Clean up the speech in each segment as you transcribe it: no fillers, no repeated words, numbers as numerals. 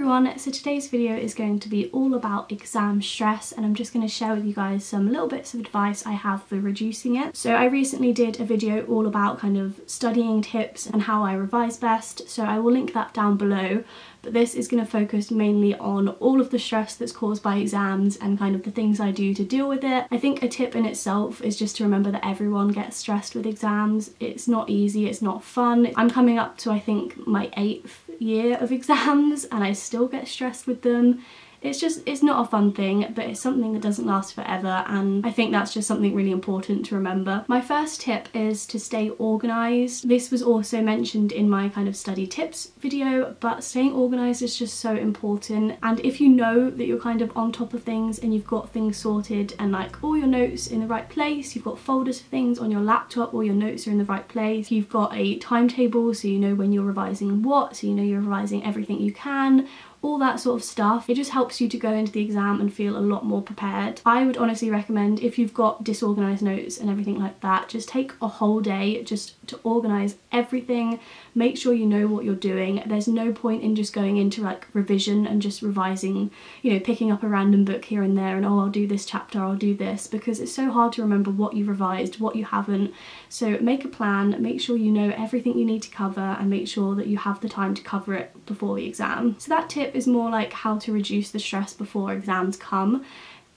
everyone, so today's video is going to be all about exam stress, and I'm just going to share with you guys some little bits of advice I have for reducing it. So I recently did a video all about kind of studying tips and how I revise best, so I will link that down below. But this is going to focus mainly on all of the stress that's caused by exams and kind of the things I do to deal with it. I think a tip in itself is just to remember that everyone gets stressed with exams. It's not easy, it's not fun. I'm coming up to, I think, my 8th year of exams and I still get stressed with them. It's not a fun thing, but it's something that doesn't last forever, and I think that's just something really important to remember. My first tip is to stay organised. This was also mentioned in my kind of study tips video, but staying organised is just so important. And if you know that you're kind of on top of things and you've got things sorted and like all your notes in the right place, you've got folders for things on your laptop, all your notes are in the right place, you've got a timetable so you know when you're revising what, so you know you're revising everything you can, all that sort of stuff. It just helps you to go into the exam and feel a lot more prepared. I would honestly recommend, if you've got disorganised notes and everything like that, just take a whole day just to organise everything. Make sure you know what you're doing. There's no point in just going into like revision and just revising, you know, picking up a random book here and there and oh, I'll do this chapter, I'll do this, because it's so hard to remember what you revised, what you haven't. So make a plan, make sure you know everything you need to cover, and make sure that you have the time to cover it before the exam. So that tip is more like how to reduce the stress before exams come.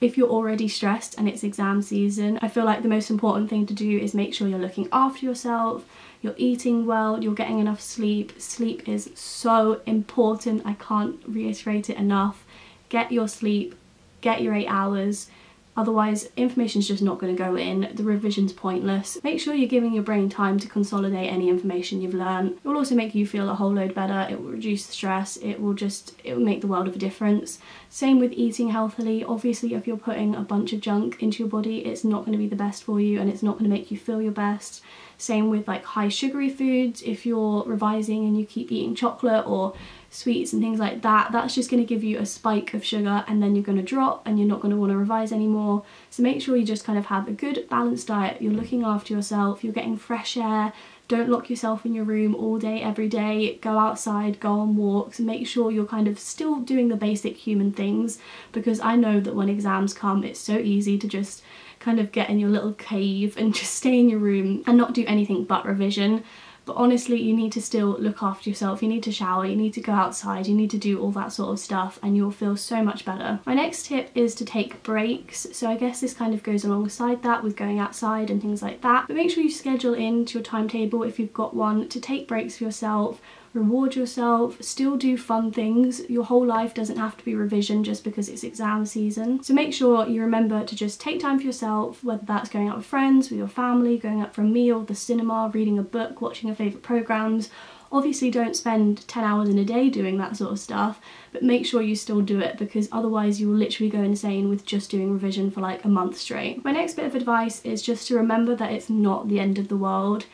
If you're already stressed and it's exam season, I feel like the most important thing to do is make sure you're looking after yourself, you're eating well, you're getting enough sleep. Sleep is so important, I can't reiterate it enough. Get your sleep, get your 8 hours. Otherwise, information's just not going to go in, the revision's pointless. Make sure you're giving your brain time to consolidate any information you've learned. It will also make you feel a whole load better, it will reduce the stress, it will make the world of a difference. Same with eating healthily. Obviously, if you're putting a bunch of junk into your body, it's not going to be the best for you and it's not going to make you feel your best. Same with like high sugary foods. If you're revising and you keep eating chocolate or sweets and things like that, that's just going to give you a spike of sugar and then you're going to drop and you're not going to want to revise anymore. So make sure you just kind of have a good balanced diet, you're looking after yourself, you're getting fresh air, don't lock yourself in your room all day every day, go outside, go on walks, make sure you're kind of still doing the basic human things, because I know that when exams come it's so easy to just kind of get in your little cave and just stay in your room and not do anything but revision. But honestly, you need to still look after yourself, you need to shower, you need to go outside, you need to do all that sort of stuff, and you'll feel so much better. My next tip is to take breaks. So I guess this kind of goes alongside that with going outside and things like that. But make sure you schedule into your timetable, if you've got one, to take breaks for yourself. Reward yourself, still do fun things. Your whole life doesn't have to be revision just because it's exam season. So make sure you remember to just take time for yourself, whether that's going out with friends, with your family, going out for a meal, the cinema, reading a book, watching your favourite programmes. Obviously don't spend 10 hours in a day doing that sort of stuff, but make sure you still do it, because otherwise you will literally go insane with just doing revision for like a month straight. My next bit of advice is just to remember that it's not the end of the world.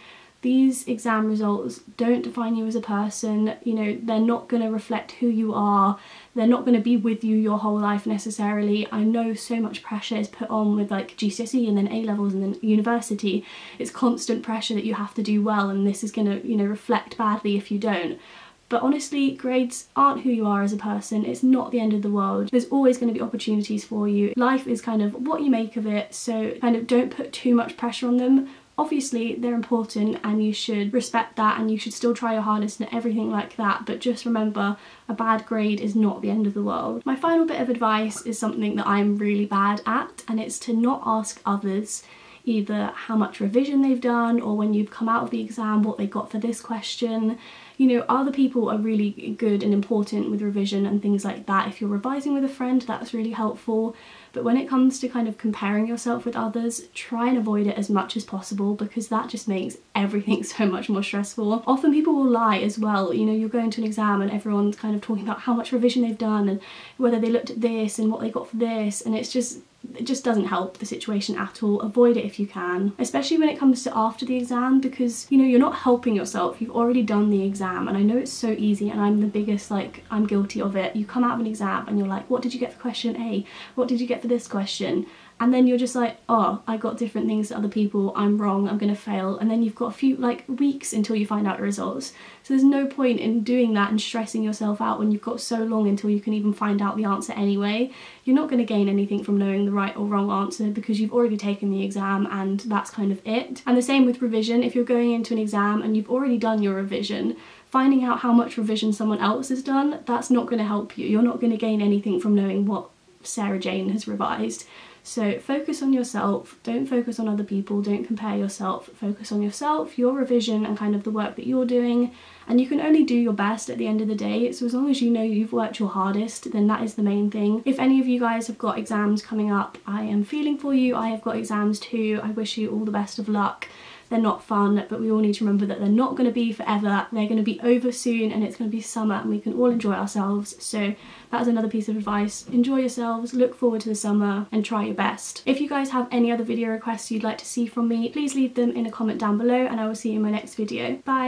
These exam results don't define you as a person, you know, they're not going to reflect who you are, they're not going to be with you your whole life necessarily. I know so much pressure is put on with like GCSE and then A-levels and then university. It's constant pressure that you have to do well, and this is going to, you know, reflect badly if you don't. But honestly, grades aren't who you are as a person, it's not the end of the world. There's always going to be opportunities for you. Life is kind of what you make of it, so kind of don't put too much pressure on them. Obviously they're important and you should respect that and you should still try your hardest and everything like that, but just remember, a bad grade is not the end of the world. My final bit of advice is something that I'm really bad at, and it's to not ask others either how much revision they've done, or when you've come out of the exam what they got for this question. You know, other people are really good and important with revision and things like that. If you're revising with a friend, that's really helpful. But when it comes to kind of comparing yourself with others, try and avoid it as much as possible, because that just makes everything so much more stressful. Often people will lie as well. You know, you're going to an exam and everyone's kind of talking about how much revision they've done and whether they looked at this and what they got for this, and it just doesn't help the situation at all. Avoid it if you can, especially when it comes to after the exam, because you know you're not helping yourself, you've already done the exam. And I know it's so easy, and I'm the biggest, like, I'm guilty of it. You come out of an exam and you're like, what did you get for question A? What did you get for this question? and then you're just like, oh, I got different things to other people, I'm wrong, I'm gonna fail, and then you've got a few like weeks until you find out your results. So there's no point in doing that and stressing yourself out when you've got so long until you can even find out the answer anyway. You're not going to gain anything from knowing the right or wrong answer because you've already taken the exam and that's kind of it. And the same with revision. If you're going into an exam and you've already done your revision, finding out how much revision someone else has done, that's not going to help you. You're not going to gain anything from knowing what Sarah Jane has revised. So focus on yourself, don't focus on other people, don't compare yourself, focus on yourself, your revision and kind of the work that you're doing, and you can only do your best at the end of the day. So as long as you know you've worked your hardest, then that is the main thing. If any of you guys have got exams coming up, I am feeling for you. I have got exams too. I wish you all the best of luck. They're not fun, but we all need to remember that they're not going to be forever. They're going to be over soon and it's going to be summer and we can all enjoy ourselves. So that is another piece of advice. Enjoy yourselves, look forward to the summer and try your best. If you guys have any other video requests you'd like to see from me, please leave them in a comment down below and I will see you in my next video. Bye!